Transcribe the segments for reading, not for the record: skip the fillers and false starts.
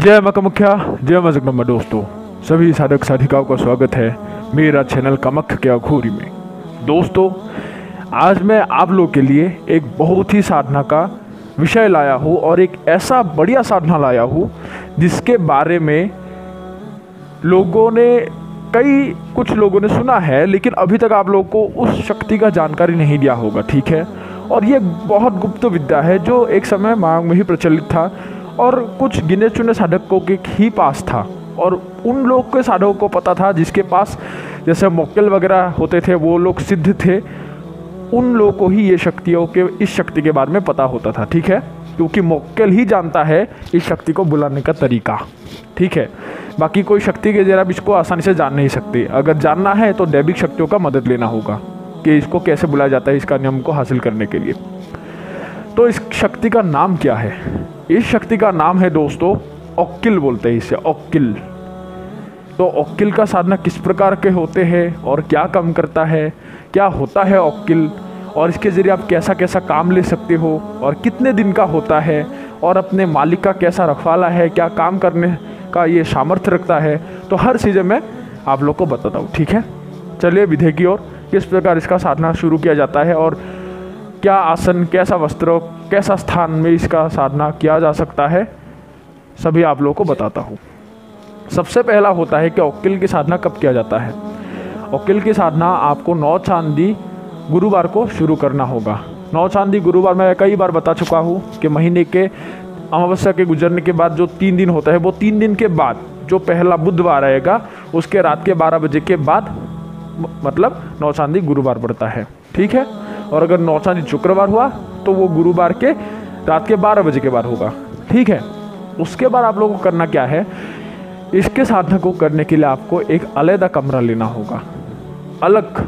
जय मां कामाख्या, जय मां जगदम्बा। दोस्तों सभी साधक साधिकाओं का स्वागत है मेरा चैनल कामाख्या के अघोरी में। दोस्तों आज मैं आप लोग के लिए एक बहुत ही साधना का विषय लाया हूँ और एक ऐसा बढ़िया साधना लाया हूँ जिसके बारे में कुछ लोगों ने सुना है, लेकिन अभी तक आप लोगों को उस शक्ति का जानकारी नहीं दिया होगा। ठीक है, और ये बहुत गुप्त विद्या है जो एक समय मांग में ही प्रचलित था और कुछ गिने चुने साधकों के ही पास था, और उन लोग के साधकों को पता था जिसके पास जैसे मोक्केल वगैरह होते थे, वो लोग सिद्ध थे, उन लोगों को ही इस शक्ति के बारे में पता होता था। ठीक है, क्योंकि मोक्केल ही जानता है इस शक्ति को बुलाने का तरीका। ठीक है, बाकी कोई शक्ति के जरा इसको आसानी से जान नहीं सकते। अगर जानना है तो दैविक शक्तियों का मदद लेना होगा कि इसको कैसे बुलाया जाता है, इसका नियम को हासिल करने के लिए। तो इस शक्ति का नाम क्या है? इस शक्ति का नाम है दोस्तों ओक्किल, बोलते हैं इसे ओक्किल। तो ओक्किल का साधना किस प्रकार के होते हैं और क्या काम करता है, क्या होता है ओक्किल, और इसके जरिए आप कैसा कैसा काम ले सकते हो और कितने दिन का होता है, और अपने मालिक का कैसा रखवाला है, क्या काम करने का ये सामर्थ्य रखता है, तो हर चीज़ें मैं आप लोग को बताता हूँ। ठीक है, चलिए विधि की ओर। किस प्रकार इसका साधना शुरू किया जाता है और क्या आसन, कैसा वस्त्र, कैसा स्थान में इसका साधना किया जा सकता है, सभी आप लोगों को बताता हूँ। सबसे पहला होता है कि ओक्किल की साधना कब किया जाता है। ओक्किल की साधना आपको 9 चांदी गुरुवार को शुरू करना होगा। 9 चांदी गुरुवार मैं कई बार बता चुका हूँ कि महीने के अमावस्या के गुजरने के बाद जो 3 दिन होता है, वो 3 दिन के बाद जो पहला बुधवार आएगा उसके रात के 12 बजे के बाद मतलब 9 चांदी गुरुवार पड़ता है। ठीक है, और अगर 9 चांदी शुक्रवार हुआ तो वो गुरुवार के रात के 12 बजे के बाद होगा। ठीक है, उसके बाद आप लोगों को करना क्या है, इसके साधना को करने के लिए आपको एक अलग कमरा लेना होगा, अलग,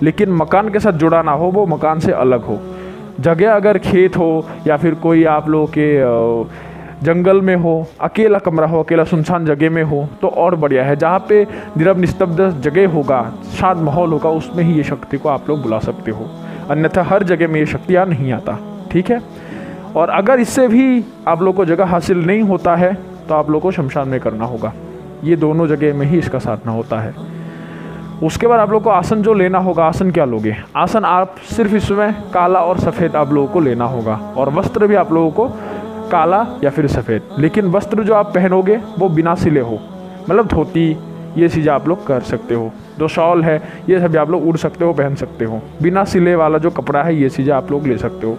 लेकिन मकान के साथ जुड़ा ना हो, वो मकान से अलग हो। जगह अगर खेत हो या फिर कोई आप लोगों के जंगल में हो, अकेला कमरा हो, अकेला सुनसान जगह में हो तो और बढ़िया है। जहाँ पे नीरव निस्तब्ध जगह होगा, शांत माहौल होगा, उसमें ही ये शक्ति को आप लोग बुला सकते हो, अन्यथा हर जगह में ये शक्तियाँ नहीं आता। ठीक है, और अगर इससे भी आप लोग को जगह हासिल नहीं होता है तो आप लोग को शमशान में करना होगा। ये दोनों जगह में ही इसका साधना होता है। उसके बाद आप लोग को आसन जो लेना होगा, आसन क्या लोगे? आसन आप सिर्फ इसमें काला और सफ़ेद आप लोगों को लेना होगा, और वस्त्र भी आप लोगों को काला या फिर सफ़ेद, लेकिन वस्त्र जो आप पहनोगे वो बिना सिले हो, मतलब धोती, ये चीज़ें आप लोग कर सकते हो। जो शॉल है ये सभी आप लोग उड़ सकते हो, पहन सकते हो। बिना सिले वाला जो कपड़ा है ये चीज़ें आप लोग ले सकते हो।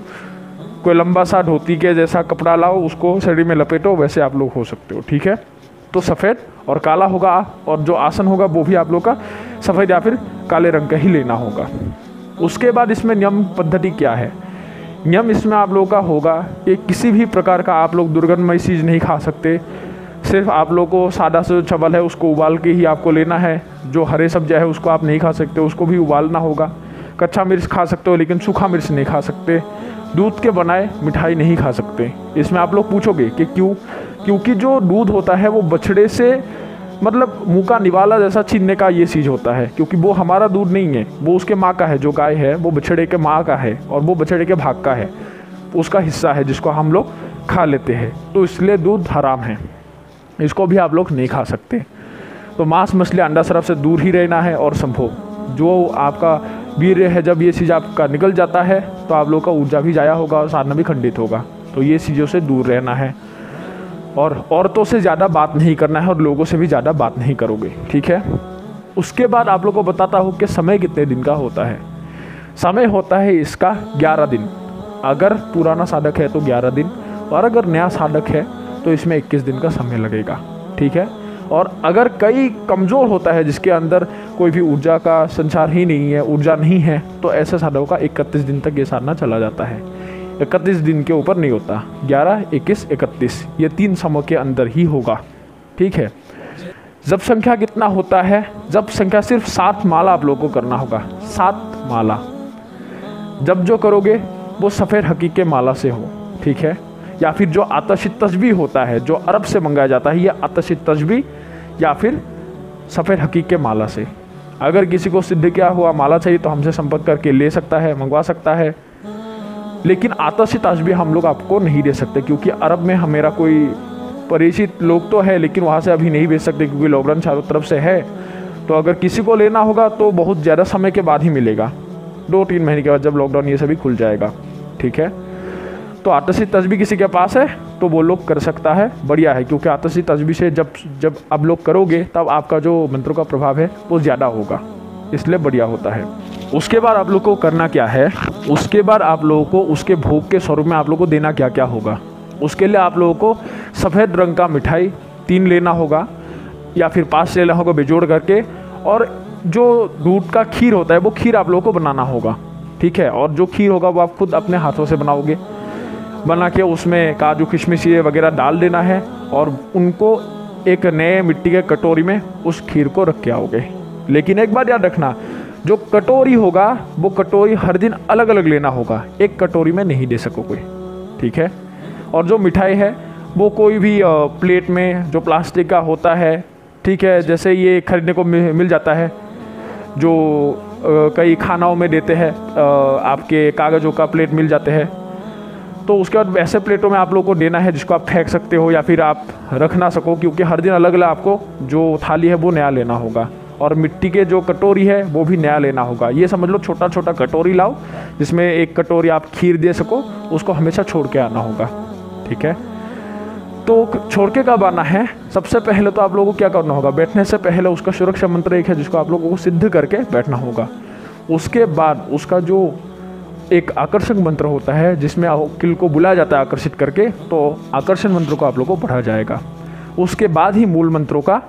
कोई लंबा सा धोती के जैसा कपड़ा लाओ, उसको शरीर में लपेटो, वैसे आप लोग हो सकते हो। ठीक है, तो सफ़ेद और काला होगा, और जो आसन होगा वो भी आप लोग का सफ़ेद या फिर काले रंग का ही लेना होगा। उसके बाद इसमें नियम पद्धति क्या है? नियम इसमें आप लोगों का होगा कि किसी भी प्रकार का आप लोग दुर्गंधमय चीज़ नहीं खा सकते। सिर्फ आप लोगों को सादा से चावल है उसको उबाल के ही आपको लेना है। जो हरे सब्जियां है उसको आप नहीं खा सकते, उसको भी उबालना होगा। कच्चा मिर्च खा सकते हो लेकिन सूखा मिर्च नहीं खा सकते। दूध के बनाए मिठाई नहीं खा सकते। इसमें आप लोग पूछोगे कि क्यों? क्योंकि जो दूध होता है वो बछड़े से मतलब मुँह का निवाला जैसा छीनने का ये चीज़ होता है, क्योंकि वो हमारा दूध नहीं है, वो उसके माँ का है। जो गाय है वो बछड़े के माँ का है और वो बछड़े के भाग का है, उसका हिस्सा है जिसको हम लोग खा लेते हैं। तो इसलिए दूध हराम है, इसको भी आप लोग नहीं खा सकते। तो मांस, मछली, अंडा शराब से दूर ही रहना है। और संभोग जो आपका वीर्य है, जब ये चीज़ आपका निकल जाता है तो आप लोग का ऊर्जा भी जाया होगा और साधना भी खंडित होगा। तो ये चीज़ों से दूर रहना है, और औरतों से ज़्यादा बात नहीं करना है और लोगों से भी ज़्यादा बात नहीं करोगे। ठीक है, उसके बाद आप लोग को बताता हूँ कि समय कितने दिन का होता है। समय होता है इसका 11 दिन। अगर पुराना साधक है तो 11 दिन, और अगर नया साधक है तो इसमें 21 दिन का समय लगेगा। ठीक है, और अगर कई कमज़ोर होता है जिसके अंदर कोई भी ऊर्जा का संचार ही नहीं है, ऊर्जा नहीं है, तो ऐसे साधकों का 31 दिन तक ये साधना चला जाता है। 31 दिन के ऊपर नहीं होता, 11, 21, 31 ये 3 समय के अंदर ही होगा। ठीक है, जब संख्या कितना होता है? जब संख्या सिर्फ 7 माला आप लोगों को करना होगा, 7 माला। जब जो करोगे वो सफ़ेद हकीक के माला से हो। ठीक है, या फिर जो आतशित तस्बीह होता है जो अरब से मंगाया जाता है, ये आतशित तस्बीह या फिर सफ़ेद हकीक के माला से। अगर किसी को सिद्ध किया हुआ माला चाहिए तो हमसे संपर्क करके ले सकता है, मंगवा सकता है। लेकिन आतशित तस्बीह हम लोग आपको नहीं दे सकते, क्योंकि अरब में मेरा कोई परिचित लोग तो है, लेकिन वहाँ से अभी नहीं भेज सकते क्योंकि लॉकडाउन चारों तरफ से है। तो अगर किसी को लेना होगा तो बहुत ज़्यादा समय के बाद ही मिलेगा, 2-3 महीने के बाद जब लॉकडाउन ये सभी खुल जाएगा। ठीक है, तो आतिशी तस्बीह किसी के पास है तो वो लोग कर सकता है, बढ़िया है, क्योंकि आतिशी तस्बीह से जब आप लोग करोगे तब आपका जो मंत्रों का प्रभाव है वो ज़्यादा होगा, इसलिए बढ़िया होता है। उसके बाद आप लोग को करना क्या है, उसके बाद आप लोगों को उसके भोग के स्वरूप में आप लोग को देना क्या क्या होगा। उसके लिए आप लोगों को सफ़ेद रंग का मिठाई 3 लेना होगा या फिर 5 लेना होगा बेजोड़ करके, और जो दूध का खीर होता है वो खीर आप लोगों को बनाना होगा। ठीक है, और जो खीर होगा वो आप खुद अपने हाथों से बनाओगे, बना के उसमें काजू किशमिश ये वगैरह डाल देना है और उनको एक नए मिट्टी के कटोरी में उस खीर को रख के आओगे। लेकिन एक बात याद रखना, जो कटोरी होगा वो कटोरी हर दिन अलग अलग लेना होगा, एक कटोरी में नहीं दे सकोगे। ठीक है, और जो मिठाई है वो कोई भी प्लेट में जो प्लास्टिक का होता है, ठीक है, जैसे ये खरीदने को मिल जाता है, जो कई खानाओं में देते हैं, आपके कागज़ों का प्लेट मिल जाते हैं, तो उसके बाद ऐसे प्लेटों में आप लोगों को देना है जिसको आप फेंक सकते हो या फिर आप रख ना सको, क्योंकि हर दिन अलग अलग आपको जो थाली है वो नया लेना होगा, और मिट्टी के जो कटोरी है वो भी नया लेना होगा। ये समझ लो छोटा छोटा कटोरी लाओ जिसमें एक कटोरी आप खीर दे सको, उसको हमेशा छोड़ के आना होगा। ठीक है, तो छोड़ के कब आना है, सबसे पहले तो आप लोगों को क्या करना होगा, बैठने से पहले उसका सुरक्षा मंत्र एक है जिसको आप लोगों को सिद्ध करके बैठना होगा। उसके बाद उसका जो एक आकर्षक मंत्र होता है जिसमें वकील को बुलाया जाता है आकर्षित करके, तो आकर्षण मंत्र को आप लोगों को पढ़ा जाएगा। उसके बाद ही मूल मंत्रों का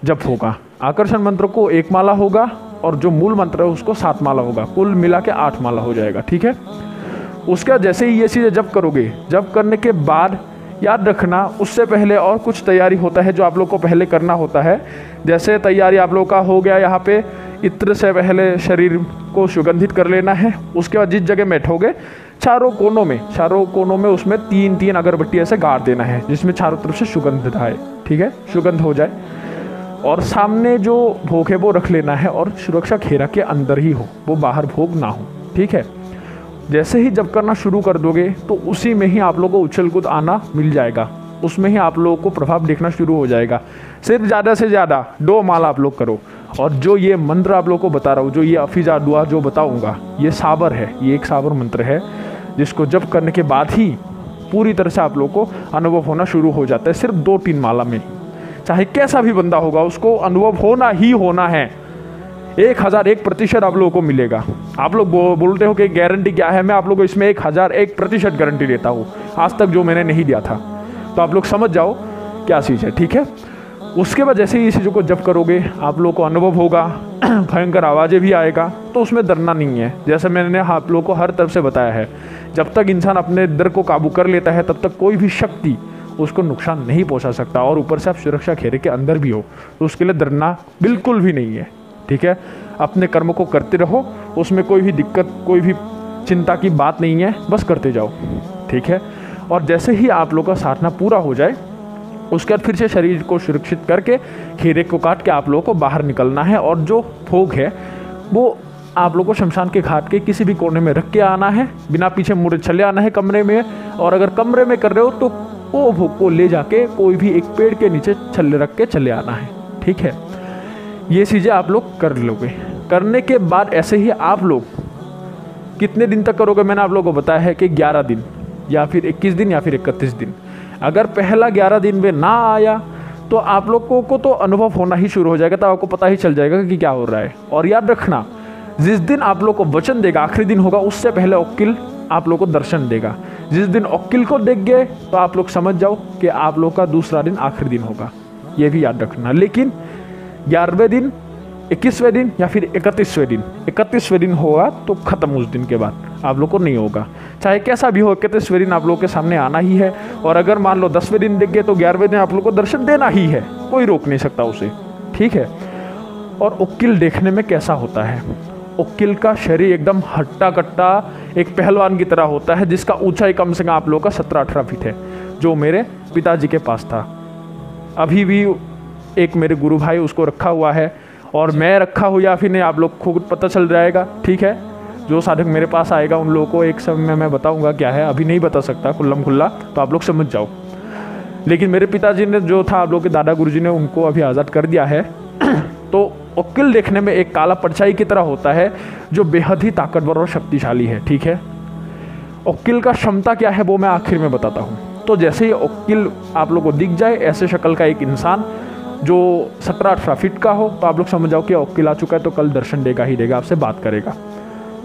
जप होगा। आकर्षण मंत्र को 1 माला होगा और जो मूल मंत्र है उसको 7 माला होगा, कुल मिला के 8 माला हो जाएगा। ठीक है, उसका जैसे ही ये चीज़ें जप करोगे, जप करने के बाद याद रखना उससे पहले और कुछ तैयारी होता है जो आप लोग को पहले करना होता है। जैसे तैयारी आप लोग का हो गया, यहाँ पे इत्र से पहले शरीर को सुगंधित कर लेना है। उसके बाद जिस जगह बैठोगे चारों कोनों में उसमें 3-3 अगरबत्ती ऐसे गाड़ देना है जिसमें चारों तरफ से सुगंध आए। ठीक है, सुगंध हो जाए, और सामने जो भोग है वो रख लेना है और सुरक्षा घेरा के अंदर ही हो, वो बाहर भोग ना हो। ठीक है, जैसे ही जब करना शुरू कर दोगे तो उसी में ही आप लोगों को उछल कूद आना मिल जाएगा, उसमें ही आप लोगों को प्रभाव दिखना शुरू हो जाएगा। सिर्फ ज़्यादा से ज़्यादा 2 माला आप लोग करो, और जो ये मंत्र आप लोग को बता रहा हूँ, जो ये अफीजा दुआ जो बताऊँगा, ये साबर है, ये एक साबर मंत्र है जिसको जप करने के बाद ही पूरी तरह से आप लोग को अनुभव होना शुरू हो जाता है। सिर्फ 2-3 माला में, चाहे कैसा भी बंदा होगा उसको अनुभव होना ही होना है। 1001% आप लोगों को मिलेगा। आप लोग बोलते हो कि गारंटी क्या है, मैं आप लोगों को इसमें 1001% गारंटी देता हूँ, आज तक जो मैंने नहीं दिया था, तो आप लोग समझ जाओ क्या चीज़ है। ठीक है, उसके बाद जैसे ही इस चीज़ों को जब करोगे आप लोगों को अनुभव होगा, भयंकर आवाज़ें भी आएगा, तो उसमें डरना नहीं है। जैसे मैंने आप लोगों को हर तरफ से बताया है, जब तक इंसान अपने डर को काबू कर लेता है तब तक कोई भी शक्ति उसको नुकसान नहीं पहुंचा सकता, और ऊपर से आप सुरक्षा घेरे के अंदर भी हो, तो उसके लिए डरना बिल्कुल भी नहीं है। ठीक है, अपने कर्म को करते रहो, उसमें कोई भी दिक्कत, कोई भी चिंता की बात नहीं है, बस करते जाओ। ठीक है, और जैसे ही आप लोग का साधना पूरा हो जाए उसके बाद फिर से शरीर को सुरक्षित करके घेरे को काट के आप लोगों को बाहर निकलना है, और जो भोग है वो आप लोगों को शमशान के घाट के किसी भी कोने में रख के आना है, बिना पीछे मुड़े चले आना है कमरे में, और अगर कमरे में कर रहे हो तो वो भोग को ले जाके कोई भी एक पेड़ के नीचे छल्ले रख के चले आना है। ठीक है, ये चीज़ें आप लोग कर लोगे। करने के बाद ऐसे ही आप लोग कितने दिन तक करोगे, मैंने आप लोगों को बताया है कि 11 दिन या फिर 21 दिन या फिर 31 दिन। अगर पहला 11 दिन में ना आया तो आप लोगों को तो अनुभव होना ही शुरू हो जाएगा, तो आपको पता ही चल जाएगा कि क्या हो रहा है। और याद रखना, जिस दिन आप लोग को वचन देगा आखिरी दिन होगा, उससे पहले वकील आप लोग को दर्शन देगा। जिस दिन वकील को देख गए तो आप लोग समझ जाओ कि आप लोग का दूसरा दिन आखिरी दिन होगा, ये भी याद रखना। लेकिन 11वें दिन, 21वें दिन या फिर 31वें दिन होगा तो ख़त्म, उस दिन के बाद आप लोग को नहीं होगा। चाहे कैसा भी हो, 31वें दिन आप लोग के सामने आना ही है, और अगर मान लो 10वें दिन देख गए तो 11वें दिन आप लोग को दर्शन देना ही है, कोई रोक नहीं सकता उसे। ठीक है, और वकील देखने में कैसा होता है, वकील का शरीर एकदम हट्टा कट्टा एक पहलवान की तरह होता है, जिसका ऊंचाई कम से कम आप लोगों का 17-18 फीट है, जो मेरे पिताजी के पास था। अभी भी एक मेरे गुरु भाई उसको रखा हुआ है, और मैं रखा हुआ या फिर नहीं आप लोग खुद पता चल जाएगा। ठीक है, जो साधक मेरे पास आएगा उन लोगों को एक समय में मैं बताऊंगा क्या है, अभी नहीं बता सकता खुल्लम खुल्ला, तो आप लोग समझ जाओ। लेकिन मेरे पिताजी ने जो था, आप लोग के दादा गुरुजी ने उनको अभी आज़ाद कर दिया है। तो वकील देखने में एक काला परछाई की तरह होता है जो बेहद ही ताकतवर और शक्तिशाली है, ठीक है। वकील का क्षमता क्या है वो मैं आखिर में बताता हूँ। तो जैसे ही वकील आप लोग को दिख जाए ऐसे शक्ल का एक इंसान जो 17-18 फीट का हो, तो आप लोग समझ जाओ कि वकील आ चुका है, तो कल दर्शन देगा ही देगा, आपसे बात करेगा।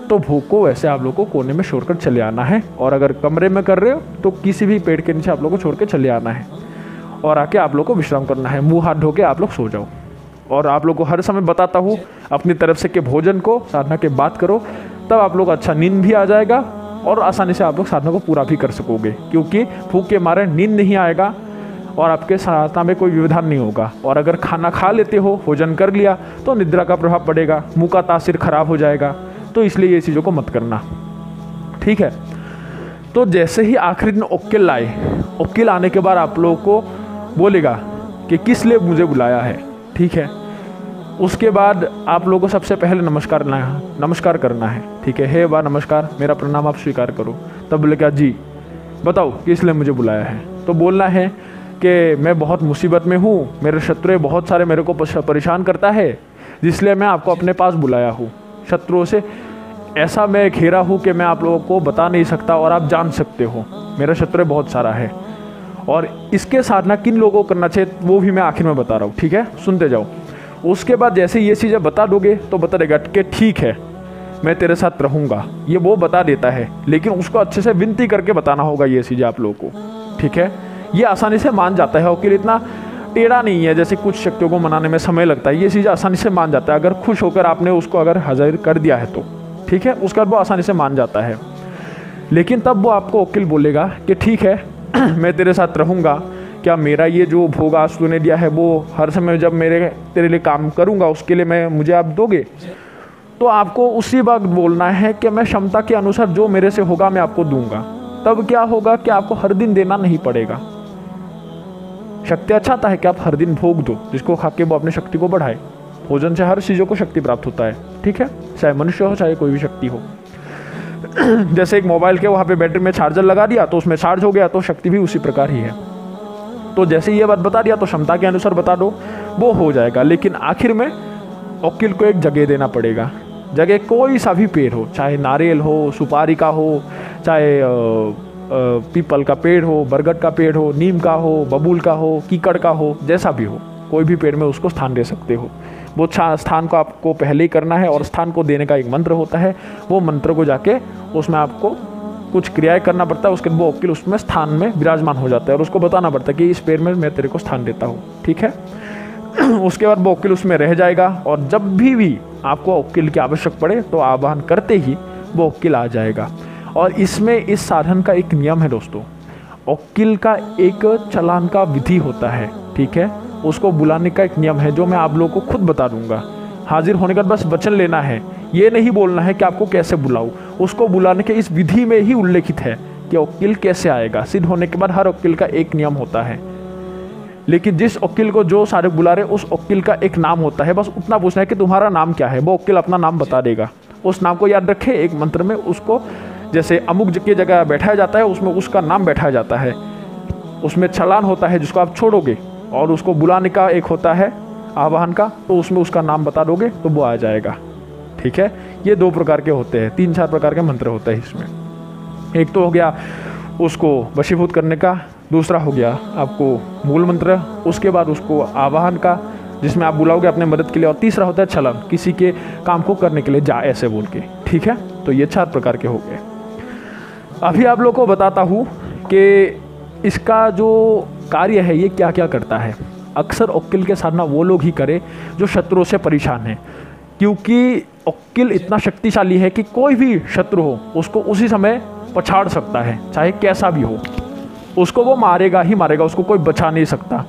तो भूख को वैसे आप लोग को कोने में छोड़कर चले आना है, और अगर कमरे में कर रहे हो तो किसी भी पेड़ के नीचे आप लोग को छोड़ के चले आना है, और आके आप लोग को विश्राम करना है। मुंह हाथ धो के आप लोग सो जाओ। और आप लोग को हर समय बताता हूँ अपनी तरफ से कि भोजन को साधना के बाद करो, तब आप लोग अच्छा नींद भी आ जाएगा और आसानी से आप लोग साधना को पूरा भी कर सकोगे, क्योंकि भूख के मारे नींद नहीं आएगा और आपके साधना में कोई व्यवधान नहीं होगा। और अगर खाना खा लेते हो, भोजन कर लिया, तो निद्रा का प्रभाव पड़ेगा, मुंह का तासीर खराब हो जाएगा। तो इसलिए ये चीज़ों को मत करना, ठीक है। तो जैसे ही आखिरी दिन वकील आए, वकील आने के बाद आप लोगों को बोलेगा कि किस लिए मुझे बुलाया है, ठीक है। उसके बाद आप लोगों को सबसे पहले नमस्कार करना है, ठीक है। हे बा नमस्कार, मेरा प्रणाम आप स्वीकार करो। तब बोलेगा जी बताओ किस लिए मुझे बुलाया है। तो बोलना है कि मैं बहुत मुसीबत में हूँ, मेरे शत्रु बहुत सारे मेरे को परेशान करता है, जिसलिए मैं आपको अपने पास बुलाया हूँ। शत्रुओं से ऐसा मैं घेरा हूँ कि मैं आप लोगों को बता नहीं सकता, और आप जान सकते हो मेरा शत्रु बहुत सारा है। और इसके साधना किन लोगों को करना चाहिए वो भी मैं आखिर में बता रहा हूँ, ठीक है, सुनते जाओ। उसके बाद जैसे ये चीज़ें बता दोगे तो बता देगा कि ठीक है मैं तेरे साथ रहूँगा, ये वो बता देता है। लेकिन उसको अच्छे से विनती करके बताना होगा ये चीज़ें आप लोगों को, ठीक है। ये आसानी से मान जाता है, वकील इतना टेढ़ा नहीं है जैसे कुछ शक्तियों को मनाने में समय लगता है। ये चीज़ आसानी से मान जाता है, अगर खुश होकर आपने उसको अगर हाजिर कर दिया है तो, ठीक है। उसके बाद वो आसानी से मान जाता है। लेकिन तब वो आपको वकील बोलेगा कि ठीक है मैं तेरे साथ रहूँगा, क्या मेरा ये जो भोग आज तूने दिया है वो हर समय जब तेरे लिए काम करूँगा उसके लिए मुझे आप दोगे। तो आपको उसी वक्त बोलना है कि मैं क्षमता के अनुसार जो मेरे से होगा मैं आपको दूंगा। तब क्या होगा कि आपको हर दिन देना नहीं पड़ेगा। शक्ति चाहता है कि आप हर दिन भोग दो, जिसको खा के वो अपनी शक्ति को बढ़ाए। भोजन से हर चीज़ों को शक्ति प्राप्त होता है, ठीक है, चाहे मनुष्य हो चाहे कोई भी शक्ति हो। जैसे एक मोबाइल के वहाँ पे बैटरी में चार्जर लगा दिया तो उसमें चार्ज हो गया, तो शक्ति भी उसी प्रकार ही है। तो जैसे ये बात बता दिया तो क्षमता के अनुसार बता दो, वो हो जाएगा। लेकिन आखिर में वकील को एक जगह देना पड़ेगा। जगह कोई सा भी पेड़ हो, चाहे नारियल हो, सुपारी का हो, चाहे पीपल का पेड़ हो, बरगद का पेड़ हो, नीम का हो, बबूल का हो, कीकड़ का हो, जैसा भी हो, कोई भी पेड़ में उसको स्थान दे सकते हो। वो स्थान को आपको पहले ही करना है, और स्थान को देने का एक मंत्र होता है। वो मंत्र को जाके उसमें आपको कुछ क्रियाएं करना पड़ता है। उसके बाद वो वकील उसमें स्थान में विराजमान हो जाता है, और उसको बताना पड़ता है कि इस पेड़ में मैं तेरे को स्थान देता हूँ, ठीक है। उसके बाद वो वकील उसमें रह जाएगा, और जब भी आपको वकील की आवश्यक पड़े तो आह्वान करते ही वो वकील आ जाएगा। और इसमें इस साधन का एक नियम है दोस्तों, वकील का एक चालान का विधि होता है, ठीक है। उसको बुलाने का एक नियम है जो मैं आप लोगों को खुद बता दूंगा। हाजिर होने का बस वचन लेना है, ये नहीं बोलना है कि आपको कैसे बुलाऊं। उसको बुलाने के इस विधि में ही उल्लेखित है कि वकील कैसे आएगा। सिद्ध होने के बाद हर वकील का एक नियम होता है, लेकिन जिस वकील को जो सारे बुला रहे उस वकील का एक नाम होता है। बस उतना पूछना है कि तुम्हारा नाम क्या है, वो वकील अपना नाम बता देगा। उस नाम को याद रखे, एक मंत्र में उसको जैसे अमुक की जगह बैठाया जाता है उसमें उसका नाम बैठाया जाता है। उसमें चालान होता है जिसको आप छोड़ोगे, और उसको बुलाने का एक होता है आवाहन का, तो उसमें उसका नाम बता दोगे तो वो आ जाएगा, ठीक है। ये 2 प्रकार के होते हैं, 3-4 प्रकार के मंत्र होते हैं इसमें। एक तो हो गया उसको वशीभूत करने का, दूसरा हो गया आपको मूल मंत्र, उसके बाद उसको आवाहन का जिसमें आप बुलाओगे अपने मदद के लिए, और तीसरा होता है छलन, किसी के काम को करने के लिए जा ऐसे बोल के, ठीक है। तो ये 4 प्रकार के हो गए। अभी आप लोग को बताता हूँ कि इसका जो कार्य है ये क्या क्या करता है। अक्सर वकील के साधना वो लोग ही करे जो शत्रुओं से परेशान हैं, क्योंकि वकील इतना शक्तिशाली है कि कोई भी शत्रु हो उसको उसी समय पछाड़ सकता है, चाहे कैसा भी हो। उसको वो मारेगा ही मारेगा, उसको कोई बचा नहीं सकता।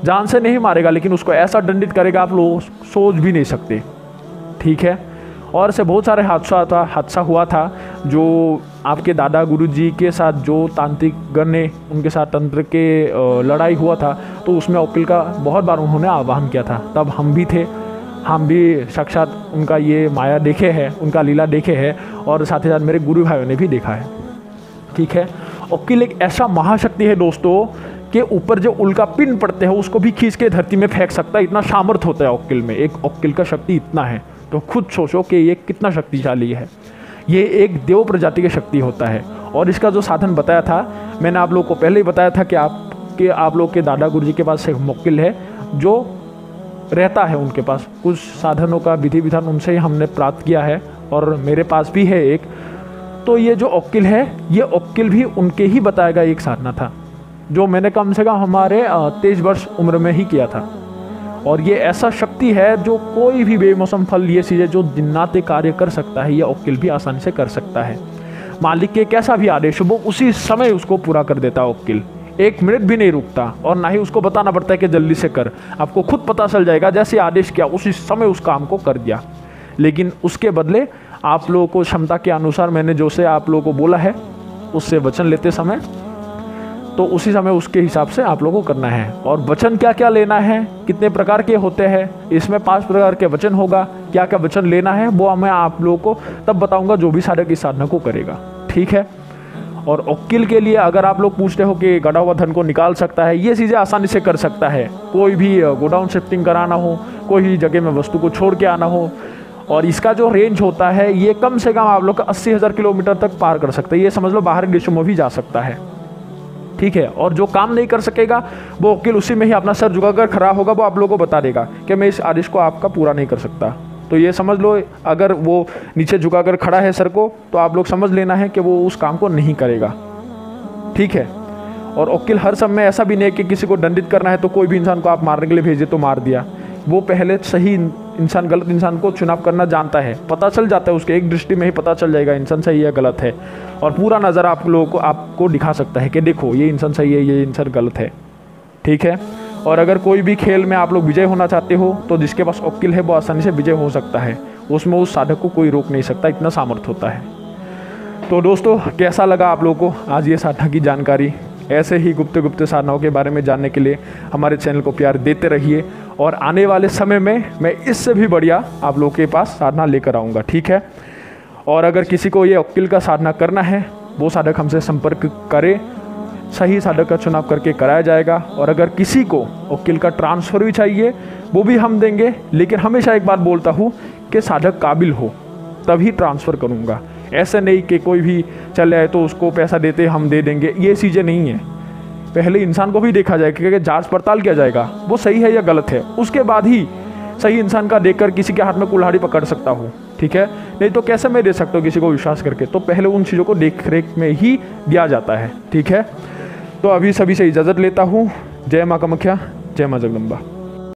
जान से नहीं मारेगा, लेकिन उसको ऐसा दंडित करेगा आप लोग सोच भी नहीं सकते, ठीक है। और ऐसे बहुत सारे हादसा हुआ था जो आपके दादा गुरुजी के साथ जो तांत्रिक गण ने उनके साथ तंत्र के लड़ाई हुआ था, तो उसमें वकील का बहुत बार उन्होंने आह्वान किया था। तब हम भी थे, हम भी साक्षात उनका ये माया देखे हैं, उनका लीला देखे हैं, और साथ ही साथ मेरे गुरु भाइयों ने भी देखा है, ठीक है। वकील एक ऐसा महाशक्ति है दोस्तों के ऊपर जो उल्का पिंड पड़ते हैं उसको भी खींच के धरती में फेंक सकता है। इतना सामर्थ्य होता है ओक्किल में, एक ओक्किल का शक्ति इतना है। तो खुद सोचो कि ये कितना शक्तिशाली है। ये एक देव प्रजाति की शक्ति होता है। और इसका जो साधन बताया था, मैंने आप लोगों को पहले ही बताया था कि आप लोग के दादा गुरुजी के पास एक ओक्किल है जो रहता है, उनके पास कुछ साधनों का विधि विधान उनसे ही हमने प्राप्त किया है, और मेरे पास भी है एक। तो ये जो ओक्किल है, ये ओक्किल भी उनके ही बताएगा एक साधना था जो मैंने कम से कम हमारे 23 वर्ष उम्र में ही किया था। और ये ऐसा शक्ति है जो कोई भी बेमौसम फल, ये चीज़ें जो दिनाते कार्य कर सकता है, ये ओक्किल भी आसानी से कर सकता है। मालिक के कैसा भी आदेश हो वो उसी समय उसको पूरा कर देता है ओक्किल, 1 मिनट भी नहीं रुकता। और ना ही उसको बताना पड़ता है कि जल्दी से कर, आपको खुद पता चल जाएगा जैसे आदेश किया उसी समय उस काम को कर दिया। लेकिन उसके बदले आप लोगों को क्षमता के अनुसार मैंने जो से आप लोगों को बोला है उससे वचन लेते समय, तो उसी समय उसके हिसाब से आप लोगों को करना है। और वचन क्या क्या लेना है, कितने प्रकार के होते हैं, इसमें 5 प्रकार के वचन होगा। क्या क्या वचन लेना है वो मैं आप लोगों को तब बताऊंगा जो भी साधक इस साधना को करेगा, ठीक है। और ओक्किल के लिए अगर आप लोग पूछते हो कि गड़ा हुआ धन को निकाल सकता है, ये चीज़ें आसानी से कर सकता है। कोई भी गोडाउन शिफ्टिंग कराना हो, कोई जगह में वस्तु को छोड़ के आना हो, और इसका जो रेंज होता है ये कम से कम आप लोग का 80,000 किलोमीटर तक पार कर सकते हैं। ये समझ लो बाहरी देशों में भी जा सकता है, ठीक है। और जो काम नहीं कर सकेगा वो ओक्किल उसी में ही अपना सर झुकाकर खड़ा होगा, वो आप लोगों को बता देगा कि मैं इस आदेश को आपका पूरा नहीं कर सकता। तो ये समझ लो अगर वो नीचे झुकाकर खड़ा है सर को, तो आप लोग समझ लेना है कि वो उस काम को नहीं करेगा, ठीक है। और ओक्किल हर समय ऐसा भी नहीं है कि किसी को दंडित करना है तो कोई भी इंसान को आप मारने के लिए भेजे तो मार दिया। वो पहले सही इंसान गलत इंसान को चुनाव करना जानता है, पता चल जाता है, उसके एक दृष्टि में ही पता चल जाएगा इंसान सही है गलत है। और पूरा नज़र आप लोगों को आपको दिखा सकता है कि देखो ये इंसान सही है, ये इंसान गलत है, ठीक है। और अगर कोई भी खेल में आप लोग विजय होना चाहते हो तो जिसके पास ओक्किल है वो आसानी से विजय हो सकता है, उसमें उस साधक को कोई रोक नहीं सकता, इतना सामर्थ्य होता है। तो दोस्तों कैसा लगा आप लोगों को आज ये साधना की जानकारी? ऐसे ही गुप्त साधनाओं के बारे में जानने के लिए हमारे चैनल को प्यार देते रहिए, और आने वाले समय में मैं इससे भी बढ़िया आप लोगों के पास साधना लेकर आऊँगा, ठीक है। और अगर किसी को ये ओक्किल का साधना करना है वो साधक हमसे संपर्क करे, सही साधक का चुनाव करके कराया जाएगा। और अगर किसी को ओक्किल का ट्रांसफ़र भी चाहिए वो भी हम देंगे, लेकिन हमेशा एक बात बोलता हूँ कि साधक काबिल हो तभी ट्रांसफ़र करूँगा। ऐसे नहीं कि कोई भी चले आए तो उसको पैसा देते हम दे देंगे, ये चीज़ें नहीं है। पहले इंसान को भी देखा जाएगा कि जांच पड़ताल किया जाएगा वो सही है या गलत है, उसके बाद ही सही इंसान का देखकर किसी के हाथ में कुल्हाड़ी पकड़ सकता हूँ, ठीक है। नहीं तो कैसे मैं दे सकता हूँ किसी को विश्वास करके? तो पहले उन चीज़ों को देख रेख में ही दिया जाता है, ठीक है। तो अभी सभी से इजाज़त लेता हूँ। जय माँ कामाख्या, जय माँ जगदम्बा।